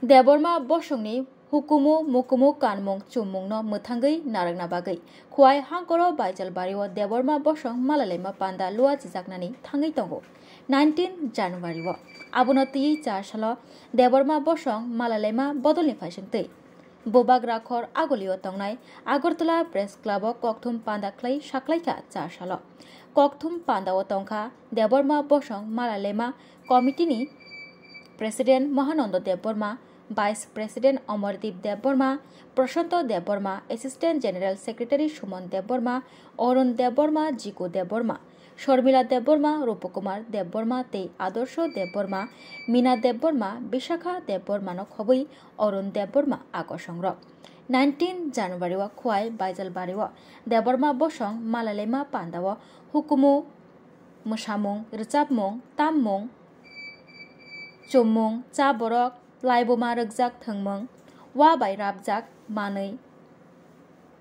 Deborma Boshongni Hukumu Mukumu Kanmung Chumungno Muthangai Narangna Bagai Kuai Hankoro Baijal Bariwa Deborma Boshong Malalema Panda Lua Jijaknani Thangai Tongo 19 January wa Abunati 4 salo Deborma Boshong Malalema Bodolni Fashingtei Bobag Rakhor Agolio Tongnai Agartala Press Club Kokthum Panda Clay Shaklaika 4 salo Kokthum Panda Tongkha Deborma Boshong Malalema Committee ni President Mahananda Deborma Vice President Amardeep Deborma, Prashanto Deborma, Assistant General Secretary Shuman Deborma, Arun Deborma, Jiko Deborma, Sharmila Deborma, Rupakumar Deborma, Te Adorsho Deborma, Mina Deborma, Bishakha Deborma no Khobui, Arun Deborma, Akoshangra. 19 January wa Kuai Baijal Bariwa, Deborma Boshong, Malalema Pandawa, Hukumu, Mushamung, Rizabmung, Tammung, Chumung, Chaborok, Laiboma Rajak Thangmung, Wabai Rabjak, Manai,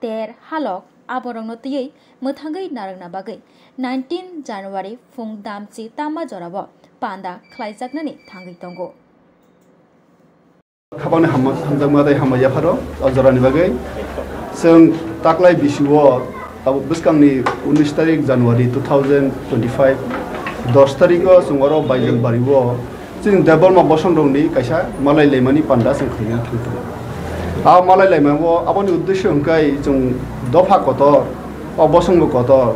Ter Halok, Aborongnotiye, Muthangai Narangna Bagai, 19 January Fung Damchi Tama Jorabo, Panda, Klaijaknani, Thangai Tongo. Kabane Hamzamade Hamayafaro, Ozorani Bagai, Sung Taklai Bishuo, Buskangni, 19 January 2025, Dostarigo, Sungoro, Baijal Bariwo. Sing Deborma Boshong Dongni Kaisa Malay Lemani Panda sing khriya thangtu a Malay Lemani wo aboni uddesho hingkai jung dofa kotor o Boshong bo kotor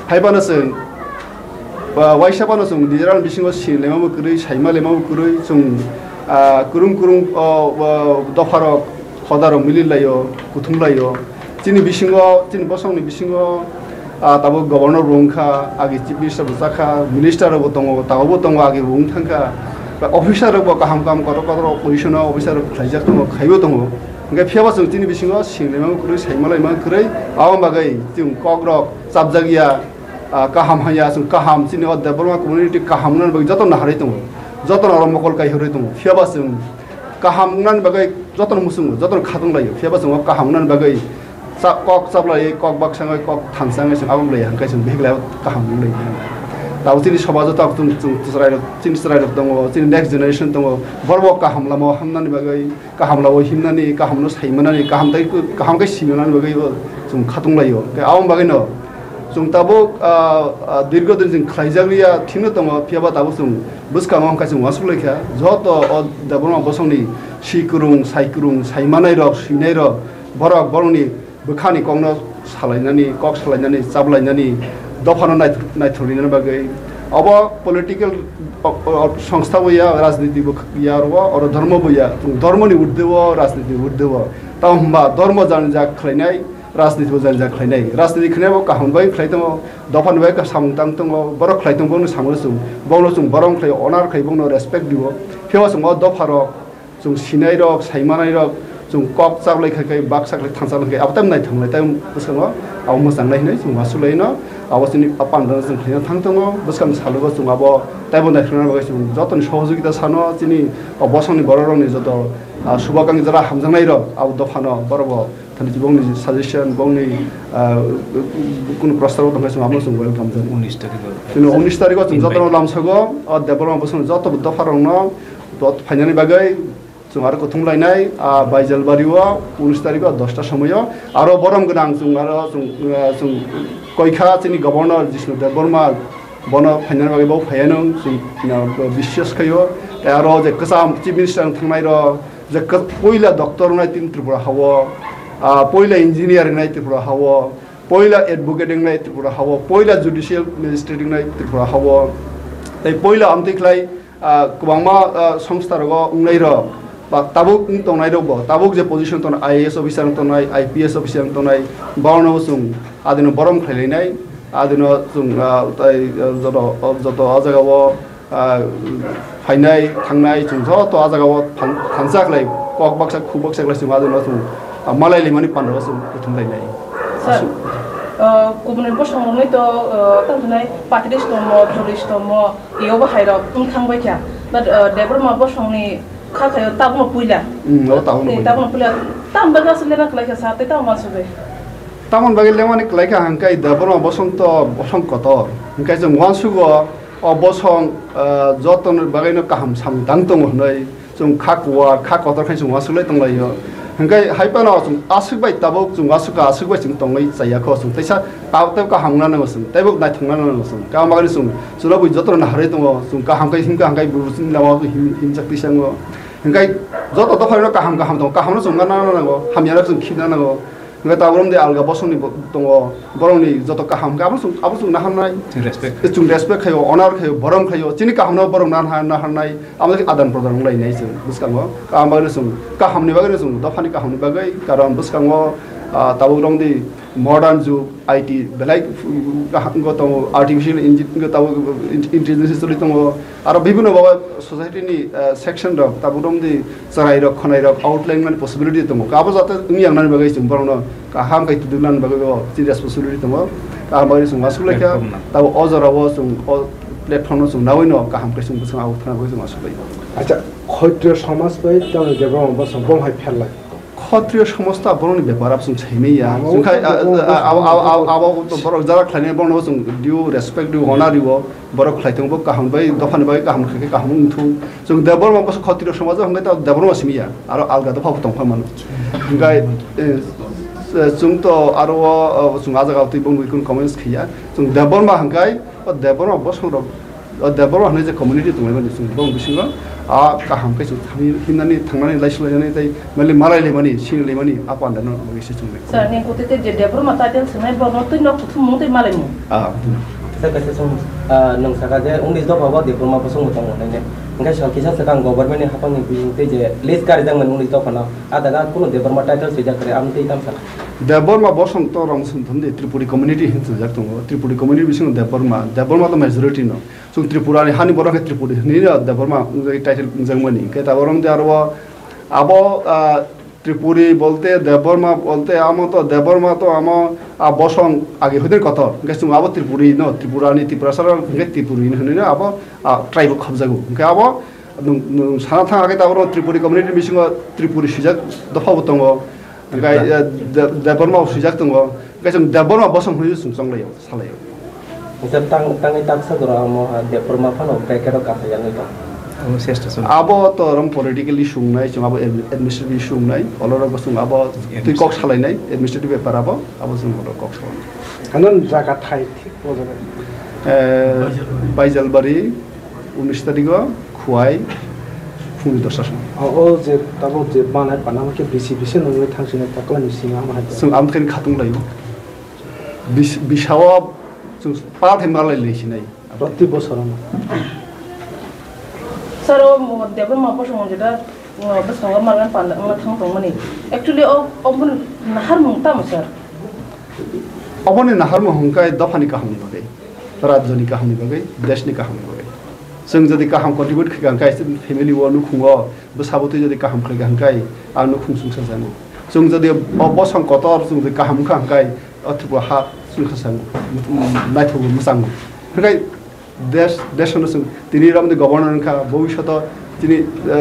haibana sing waisabana sung dijaran bisingo si lemamu kurui saima lemamu kurui jung kurung dofarok hodaro mililayo kuthumlayo chini bisingo chini Boshongni bisingo tabo governor rongkha agi chief minister bujaka minister bo tongo tabo tongo agi rong thangka officer bo kaham kam kotor position officer khaijak tongo khaibo tongo ngai phiaba sung tini bisingo singlema kurui saimalai ma kurui awam bagai tung kogrok sabjagia kaham haya sung kaham chini Deborma community kaham nan bagai joton nahari tongo joton aro mokol kai hore tongo phiaba sung kaham nan bagai joton musung joton khatung layo phiaba sung kaham nan bagai kok sablai kok baksangai kok thansangai sing abang lay hangkai sing bihglai kaham lay tahu sini sobajo tak tung serai tongo sini next generation tongo borbo kaham lamo hamnani bagai kaham lawo himnani kaham no saimanani kaham kai simanani bagai sung khatung layo kai awam bagai no sung tabo dirgo din sing khlaijagriya thino tongo phiaba tabo sung buska mam kai sung wasul lekha joto Deborma Boshongni sikurung saimanai rok sinai rok borok boroni Bukhani Kongno Salainani, Cox Salainani, Sablainani, Dofano Nitrolinana Bagay, our political Songstawaya, Rasniti Yarwa, or Dormobuya, Dormoni would do war, Rasniti would do war. Tamba, Dormo Zanjak Klenai, Rasniti was Zanjak Klenai, Rasniti Knevo, Kahambay, Clayton, Dofanweka, Samtango, Borok Clayton bonus Samusum, bonusum, Boron Clay, honor Claybono, respect you, Piosum, Dofaro, some Sinairo, Saimaniro. Jung kok sablai kai bak saklai thangsal kai abatam nai thanglai tam buskang aw mosang lai nei jung wasulai no awasini apan dan jung khina thangtongo buskang salugo jung abo taibon dai khna bagai jung joton sohojogita sano chini Boshongni bororong ni joto subakang jara hamjangnai ro aw dofano borobo thani bongni suggestion bongni kun prastar tongai jung amno jung welcome jan 19 tariko jung joton lamsago Deborma Boshong joto dofarong no dot phainani bagai Jung aro kuthumlainai Baijal Bariwa 19 tariko 10ta samoyo aro borom gnang jung aro jung koikha chini governor Jishnu Deborma bono phainani bagai bo phaianung jung বিশ্বাস khayo aro je kasam chief minister thangnai ro je poila doctor nai tin Tripura hawo poila engineer nai Tripura hawo poila advocating nai Tripura hawo poila judicial magistrate nai Tripura hawo tai poila amtiklai kubangma songstha ro ungnai ro tabuk tongnai robo tabuk je position ton IAS officer tonai IPS officer tonai borno sung adino borom khlainai adino sung tai joto ajagawo phainai thangnai sung joto ajagawo thansaklai kok baksak khubaksaklai sung adino sung malai limani panro sung thumlainai sir Kubunin Boshong ngai to tanai patrice tomo tourist tomo yoba hairo thangbai kya but Deborma Boshong ni Kakayo tabung puila. Tabung puila. Tam baga selena kelai sate tam masuk. Taman bagi lemani kelai hangkai Deborma Boshong to Boshong kotor. Hangkai jeng wansugo Boshong joton bagai no kaham sam dang tong honai जों खाकुवा खाकतर खाय जों आसुलाय तंलायो हंगाय हाइपाना जों आसुबाय ताबो जों आसुका आसुबाय जों तंगाय जायाखो जों तैसा पावते का हांना नांगो जों तैबो नाय थांना नांगो जों का मागनि जों सुराबो जतर ना हारे दङ जों का हांगाय हिमका हांगाय बुरुसिन लामा हिम जाक्ति सांगो हंगाय जत त फायनो का हाम दङ का हामनो जों ना नांगो हामियारा जों खिना नांगो हंगाय ताबरम दे आलगा बसंनि दङ बरंनि जत का हाम गाबो जों ना हामनाय जों रेसपेक्ट खायो अनार खायो बरम खायो चिनि का हामनो बरम ना हामनाय आमले आदान प्रदान लायनाय जों बुसकांगो का मागनि जों का हामनि बागै जों दफानि का हामनि बागै कारण बुसकांगो ताबरम दे मॉडर्न जो आईटी बेलाय गत आर्टिफिशियल इंटेलिजेंस चलि दङ आरो विभिन्न बाबा सोसाइटी नि सेक्शन रक ताबुदम दि चराय रक खनाय रक आउटलाइन माने पसिबिलिटी दङ काबो जाते नि आंनानि बागै जों बरनो का हाम गाय तुदुलान बागै जि रेसपॉन्सिबिलिटी दङ का मागै जों मासुलायखा ताबो अजरावो जों प्लेटफर्म जों नावैनो का हाम कैसों जों आउटना बागै जों मासुलाय अच्छा खत्रिय समाज बाय तां जेबो बस बम हाय फेललाय खत्रिय समस्ता बरनि व्यापार आप जों छैनैया जोंखाय आव बर जरा खलायनाय बरनो जों दिउ रेसपेक्ट दिउ अनार दिउ बर खलायथंबो काहम बाय दफान बाय काहम खके काहम उथु जों देबर मा बस खत्रिय समाज हंगाय ता देबर मा सिमिया आरो आलगा दफा दंफा मान हंगाय जों तो आरो जों आजागाव ति बंग इकुन कमेन्ट्स खिया जों देबर मा हंगाय देबर मा बस देबर मा हने जे कम्युनिटी दंलाय माने जों बंग बिसिङो आ काहम कैसो हिमनानि थांनानै लाइसलायनानै ताइ माले मालायले मानि सिंले मानि आपान्दानो बगिसे जों सर ने कोते जे देबर मा ताइटेल सोनाय बरनो तै न कुथु मुते मालायमु सर कैसे सं नों सका जे उंनि द बाबा देबर मा बसं मथं मोननाय ओंखाय सकिसा सकां गभर्नमेन्ट हाफांनि बिजोंते जे लिस्ट गारि जांमोन उंनि द फना आदागा कुनु देबर मा टाइटेल सैजा करे आम तै ताम सका देबर मा बसं तो रंग सुनथम दे त्रिपुरी कम्युनिटी हिंस जाक दङ त्रिपुरी कम्युनिटी बिसिङ देबर मा त मेजॉरिटी न जों त्रिपुरानि हानि बर के त्रिपुरी नि देबर मा टाइटेल जांमोनि के ताबरम दे आरो आबो त्रिपुरी बोलते देबर मा बोलते आम तो देबर मा तो आम बसं आगे होदे कत गेसुम आबो त्रिपुरी न त्रिपुरानि त्रिपुरासर के त्रिपुरी न आबो ट्राइब खबजागु के आबो साना थाङा के ताबर त्रिपुरी कम्युनिटी बिसिङ त्रिपुरी सुजाक दफाबो दङ गाय देबर मा सुजाक दङ गेसुम देबर मा बसं होयो सुं संलायो सालायो जब तांगै ताकसा दरा म देबर मा फानो ब्रेकेट का यानै दं आबो तो रम पॉलिटिकली सुंनाय जों आबो एडमिनिस्ट्रेटिव सुंनाय अलरा गसुं आबो तुइ कक सालायनाय एडमिनिस्ट्रेटिव पेपर आबो जों कक सालायनाय हानन जागा थाइ ठीक बजाय बायजालबारि 19 तारिख खुवाय फुंनि 10 सान ओ जे ताबो जे बानाय पानाम के बिसि नङै थांसिनो ताकला मिसिङा मा जों आमथेन खातुं लायो बिसावा जों पाथै मालाय लैसिनाय प्रति बोसोराव सर ओ देबर मा बसं जेदा बसंगा मालान पान थां दंमोन एक्चुअली ओबन नहर मुंता सर अबने नहर मुंकाय दफानि काहमनि बागै राज्यनि काहमनि बागै देशनि काहमनि बागै जों जदि काहम कन्ट्रिबिउट खगांकाय फेमिलि व नुखुङो बसाबोते जदि काहम खगांकाय आ नुखुं सुंसा जानो जों जदि बसं कतर जों जदि काहम खगांकाय अथबो हा सुंसा जानो नायथबो मोजां फैगाय देशनो जों दिनै रामनि गभर्नर का भविष्यत दिनै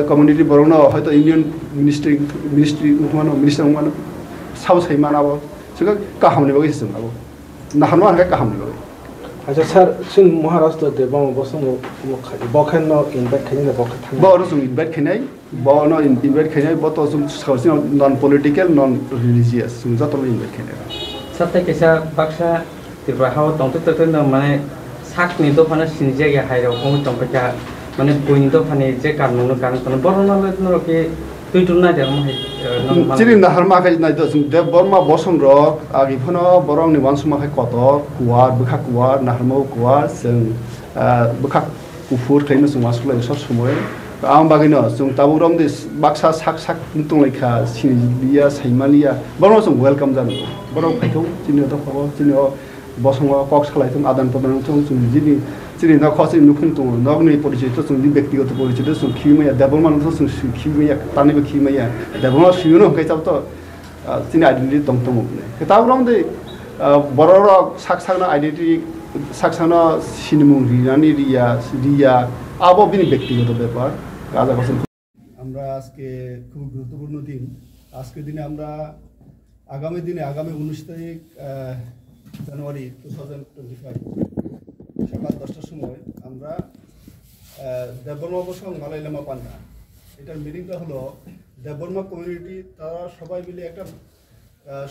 कम्युनिटी बरनो हयतो इंडियन मिनिस्ट्री मानो मिनिस्टर मानो साउ सैमानाबो जों काहमनि बागै जों आबो नाहरनो हाय काहमनि बागै अच्छा सर जों महाराष्ट्र देबाव बसं बखन इनभाइट खायनो बखन थां बरो जों इनभाइट खायनाय बनो इनभाइट खायनाय बतो जों सावसिन नन पॉलिटिकल नन रिलीजियस जों जातल इनभाइट खायनाय सत्य कैसा बाक्सा त्रिपुरा हाव तंत माने साकनि दफाना सिनि जायगा हायराव खम तंपका माने बयनि दफानि जे काननो कान बरनाले नरके तुइटुना देरम चिरि नाहर माखाय नायदो जों देब बर्मा बसं र आगिफनो बरं नि वानसु माखाय कत कुवार बखा कुवार नाहरमौ कुवार जों बखा उफुर थैनो जों मासुलाय सब समय आं बागैनो जों ताबुरम दे बाक्सा साक तुंलायखा सिनिलिया सैमालिया बरं जों वेलकाम जानो बरं फाइथौ जिनो दफाव जिनो बसंगा कक सालायथों आदान प्रदान जों जिनि न खसि नुखुं दङ नगनि परिचय तो जों व्यक्तिगत परिचय तो जों खिमैया देबलमान तो जों खिमैया तानिबो खिमैया देबलमान सिउनो हंखाय जाब तो जिनि आइडेन्टिटी दं दङ ने ताबुरम दे बरर साकसाना आइडेन्टिटी साकसाना सिनिमुं रिनानि रिया आबो बिनि व्यक्तिगत ব্যাপার কাজা করছেন আমরা আজকে খুব গুরুত্বপূর্ণ দিন আজকে দিনে আমরা আগামী 19 তারিখ জানুয়ারি 2025 সকাল 10টার সময় আমরা দেববর্মা বসং মালাইলামা পান্ডা এটার মিনিংটা হলো দেববর্মা কমিউনিটি তারা সবাই মিলে একটা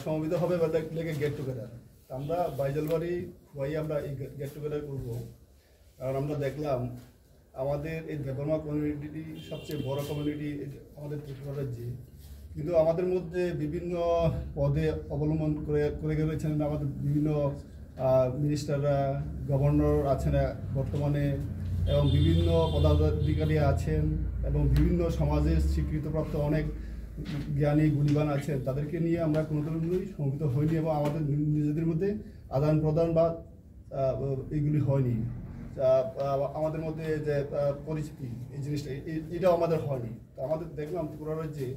সমবেত হবে বা লেগে গেট টুগেদার। আমরা বাইজালবাড়ি খোয়াই আমরা এই গেট টুগেদার করবো, কারণ আমরা দেখলাম আমাদের এই দেববর্মা কমিউনিটি সবচেয়ে বড় কমিউনিটি আমাদের ত্রিপুরা রাজ্যে, কিন্তু আমাদের মধ্যে বিভিন্ন পদে অবলম্বন করে গেছেন আমাদের বিভিন্ন মিনিস্টাররা, গভর্নর আছেন বর্তমানে, এবং বিভিন্ন পদাধিকারী আছেন, এবং বিভিন্ন সমাজের স্বীকৃতপ্রাপ্ত অনেক জ্ঞানী গুণীবান আছেন। তাদেরকে নিয়ে আমরা কোনো ধরনেরই সমবেত হইনি এবং আমাদের নিজেদের মধ্যে আদান প্রদান বা এইগুলি হয়নি। আমাদের মধ্যে যে পরিচিতি এই জিনিসটা এটাও আমাদের হয়নি। তো আমাদের দেখলাম ত্রিপুরা রাজ্যে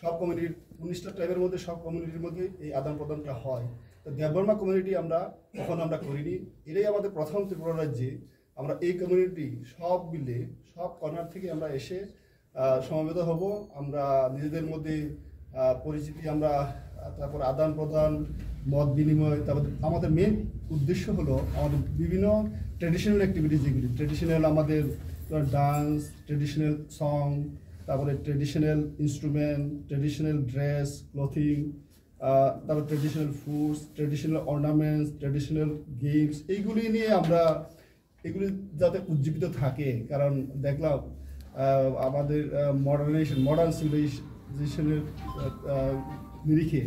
সব কমিউনিটির 19টা ট্রাইবের মধ্যে সব কমিউনিটির মধ্যে এই আদান প্রদানটা হয়। তো দেববর্মা কমিউনিটি আমরা কখনো আমরা করিনি। এটাই আমাদের প্রথম ত্রিপুরা রাজ্যে আমরা এই কমিউনিটি সব মিলে সব কর্নার থেকে আমরা এসে সমবেত হব। আমরা নিজেদের মধ্যে পরিচিতি আমরা তারপর আদান প্রদান, মত বিনিময়, তারপর আমাদের মেন উদ্দেশ্য হলো আমাদের বিভিন্ন ট্র্যাডিশনাল অ্যাক্টিভিটিস, যেগুলি ট্র্যাডিশনাল আমাদের ডান্স, ট্র্যাডিশনাল সং, তারপরে traditional instrument, traditional dress, clothing, তারপর traditional foods, traditional ornaments, traditional games, এইগুলি নিয়ে আমরা এগুলি যাতে উজ্জীবিত থাকে। কারণ দেখলাম আমাদের মডার্ন সিভিলাইজেশনের নিরিখে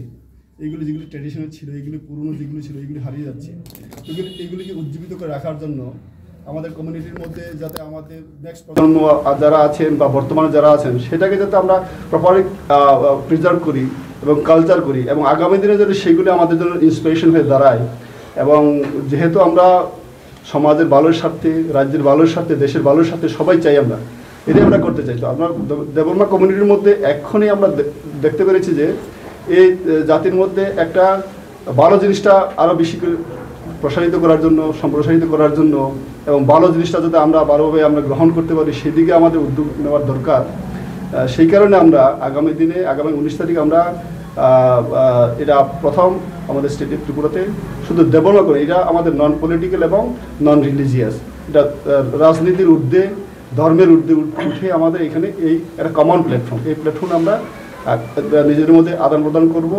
এইগুলি যেগুলি ট্র্যাডিশনাল ছিল, এইগুলি পুরনো যেগুলি ছিল, এইগুলি হারিয়ে যাচ্ছে। এইগুলিকে উজ্জীবিত করে রাখার জন্য আমাদের কমিউনিটির মধ্যে যাতে আমাদের নেক্সট প্রজন্ম যারা আছেন বা বর্তমানে যারা আছেন সেটাকে যাতে আমরা প্রপারলি প্রিজার্ভ করি এবং কালচার করি, এবং আগামী দিনে যাতে সেগুলি আমাদের জন্য ইন্সপিরেশন হয়ে দাঁড়ায়। এবং যেহেতু আমরা সমাজের ভালোর স্বার্থে, রাজ্যের ভালোর স্বার্থে, দেশের ভালোর স্বার্থে সবাই চাই, আমরা এটাই আমরা করতে চাই। তো আমরা দেববর্মা কমিউনিটির মধ্যে এখনই আমরা দেখতে পেরেছি যে এই জাতির মধ্যে একটা ভালো জিনিসটা আরও বেশি করে প্রসারিত করার জন্য, সম্প্রসারিত করার জন্য, এবং ভালো জিনিসটা যাতে আমরা ভালোভাবে আমরা গ্রহণ করতে পারি সেদিকে আমাদের উদ্যোগ নেওয়ার দরকার। সেই কারণে আমরা আগামী দিনে, আগামী 19 তারিখ আমরা এটা প্রথম আমাদের স্টেটে ত্রিপুরাতে শুধু দেববর্মা করে, এটা আমাদের নন পলিটিক্যাল এবং নন রিলিজিয়াস, এটা রাজনীতির ঊর্ধ্বে, ধর্মের ঊর্ধ্বে উঠে আমাদের এখানে এই একটা কমন প্ল্যাটফর্ম, এই প্ল্যাটফর্ম আমরা নিজেদের মধ্যে আদান প্রদান করব।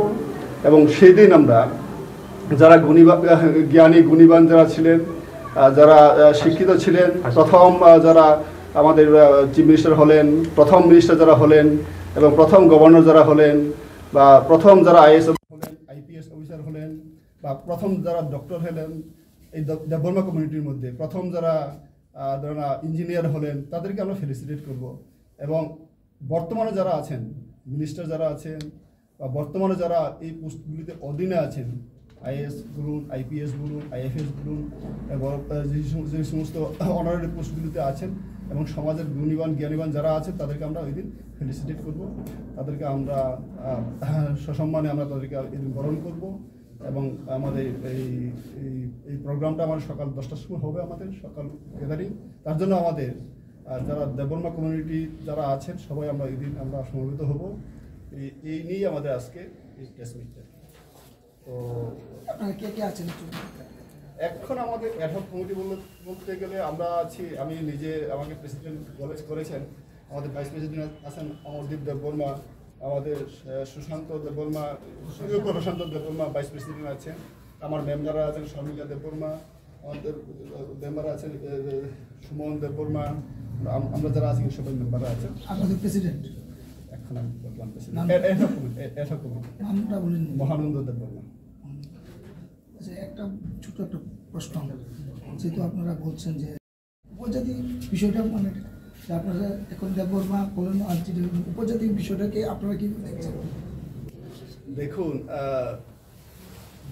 এবং সেই দিন আমরা যারা জ্ঞানী গুণীবান যারা ছিলেন, যারা শিক্ষিত ছিলেন, প্রথম যারা আমাদের চিফ মিনিস্টার হলেন, প্রথম মিনিস্টার যারা হলেন, এবং প্রথম গভর্নর যারা হলেন, বা প্রথম যারা আইএস হলেন, আইপিএস অফিসার হলেন, বা প্রথম যারা ডক্টর হলেন এই দেববর্মা কমিউনিটির মধ্যে, প্রথম যারা যারা ইঞ্জিনিয়ার হলেন, তাদেরকে আমরা ফেলিসিটেট করব। এবং বর্তমানে যারা আছেন, মিনিস্টার যারা আছেন, বা বর্তমানে যারা এই পোস্টগুলিতে অধীনে আছেন, আইএস বলুন, আইপিএস বলুন, আইএফএস বলুন, এবং যে সমস্ত অনারারি পোস্টগুলিতে আছেন এবং সমাজের গুণীবান জ্ঞানীবান যারা আছেন, তাদেরকে আমরা ওই দিন ফেলিসিটেট করব। তাদেরকে আমরা সসম্মানে আমরা তাদেরকে এদিন বরণ করব। এবং আমাদের এই প্রোগ্রামটা আমাদের সকাল 10টার সময় হবে, আমাদের সকাল গ্যাদারিং। তার জন্য আমাদের যারা দেববর্মা কমিউনিটি যারা আছেন সবাই আমরা এই দিন আমরা সমবেত হব। এই নিয়েই আমাদের আজকে এই প্রেস মিটটা। তো কে কে আছেন? এখন আমাদের অ্যাডহক কমিটি বলতে গেলে আমরা আছি, আমি নিজে, আমাকে প্রেসিডেন্ট করেছেন, আমাদের ভাইস প্রেসিডেন্ট আছেন অমরদীপ দেববর্মা, আমাদের সুশান্ত দেববর্মা, প্রশান্ত দেববর্মা ভাইস প্রেসিডেন্ট আছেন, আমার মেম্বাররা আছেন শর্মিকা দেববর্মা, আমাদের মেম্বার আছেন সুমন দেববর্মা, আমরা যারা আছি সবাই মেম্বাররা আছেন। আপনাদের প্রেসিডেন্ট এখন আমি বর্তমান প্রেসিডেন্ট মহানন্দ দেববর্মা। আচ্ছা, একটা ছোট একটা প্রশ্ন, যেহেতু আপনারা বলছেন যে উপজাতি বিষয়টা, মানে আপনারা এখন দেববর্মা বলেন উপজাতি বিষয়টাকে আপনারা কি দেখছেন? দেখুন,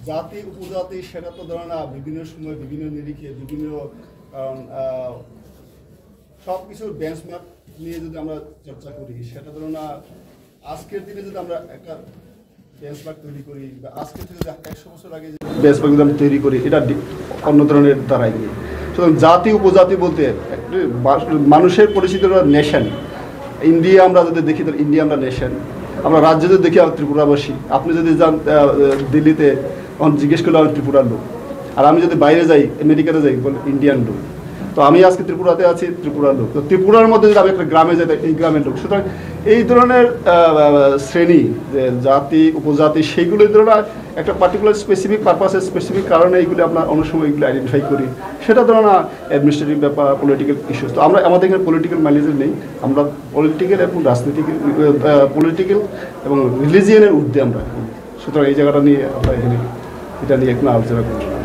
জাতি উপজাতি সেটা তো ধরো না, বিভিন্ন সময় বিভিন্ন নিরিখে বিভিন্ন, কারণ সব কিছুর বেঞ্চমার্ক নিয়ে যদি আমরা চর্চা করি, সেটা ধরো না আজকের দিনে যদি আমরা একটা বেঞ্চমার্ক তৈরি করি, বা আজকে থেকে 100 বছর আগে যে বেঞ্চমার্ক যদি আমরা তৈরি করি, এটা অন্য ধরনের দ্বারাই। সুতরাং জাতি উপজাতি বলতে মানুষের পরিচিত নেশন। ইন্ডিয়া আমরা যদি দেখি তাহলে ইন্ডিয়া আমরা নেশন, আমরা রাজ্য যদি দেখি আমরা ত্রিপুরাবাসী। আপনি যদি যান দিল্লিতে, তখন জিজ্ঞেস করলে আমি ত্রিপুরার লোক, আর আমি যদি বাইরে যাই, আমেরিকাতে যাই, বলে ইন্ডিয়ান লোক। তো আমি আজকে ত্রিপুরাতে আছি, ত্রিপুরার লোক, তো ত্রিপুরার মধ্যে যদি আমি একটা গ্রামে যাই এই গ্রামের লোক, সুতরাং এই ধরনের শ্রেণী যে জাতি উপজাতি সেইগুলো এই ধরনের একটা পার্টিকুলার স্পেসিফিক পারপাসে স্পেসিফিক কারণে এইগুলো আমরা অনেক সময় এগুলো আইডেন্টিফাই করি, সেটা ধরো না অ্যাডমিনিস্ট্রেটিভ ব্যাপার, পলিটিক্যাল ইস্যুস। তো আমরা আমাদের এখানে পলিটিক্যাল মাইলেজ নেই, আমরা পলিটিক্যাল এবং রাজনৈতিক পলিটিক্যাল এবং রিলিজিয়ানের ঊর্ধ্বে আমরা, সুতরাং এই জায়গাটা নিয়ে আমরা এখানে এটা নিয়ে কোনো আলোচনা করব না।